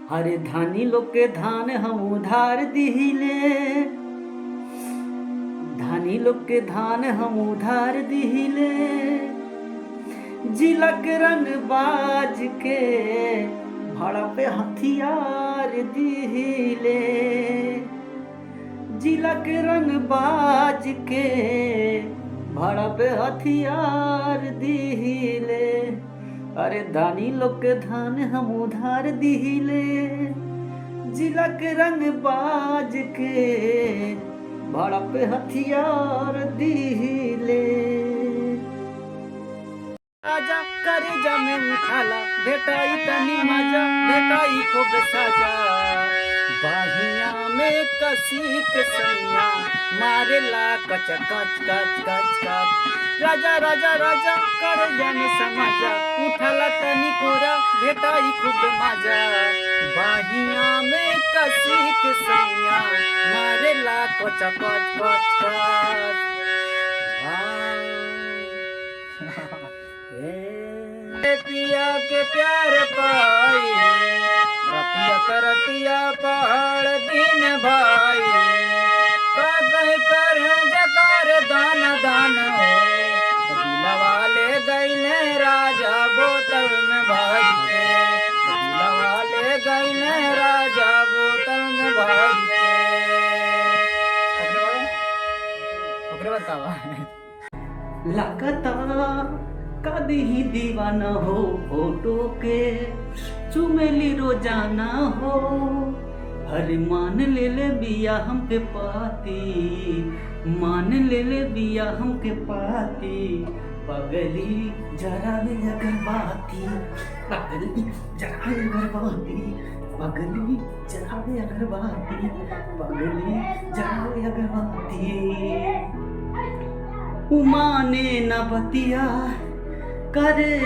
हरे धानी लोग के धान हम उधार दिहिले, धानी लोग के धान हम उधार दिहिले। जिला के रंग बाज के भाड़ा पे हथियार दिहिले, जिला के रंग बाज के भाड़ा पे हथियार दिहिले। अरे धानी लोग के धान हम उधार दिहिले, जिला के रंग बाज के भाड़ा पे हथियार दिहिले। आजा करेजा में उठाला, भेटाई तनी मजा, भेटाई खूब साजा। बाहिया में कसी के सैया मारेला कच कच कच कच कच। राजा राजा राजा करेजा में समाजा, उठाला तनी कोरा, भेटाई खूब मजा। बाहिया में कसी के सैया मारेला कच कच कच कच। पिया के प्यार पाई, रतिया करतिया पहाड़ दिन भाई। का कहीं कर जकार दान दान हो, दिलवा ले गईले राजा बोतल में भर के, दिलवा ले गईले राजा बोतल में भर के। ओकरे बतावा लगता कदी ही दीवाना हो, फोटो के चुमेली रोजाना हो। हरे मान ले ले बिया हमके पाती, मान ले ले बिया हमके पाती। पगली जरा में अगरबाती, पगली जरा में अगरबाती, पगली जरा में अगरबाती, पगली जरा में अगरबाती। उमाने न बतिया करे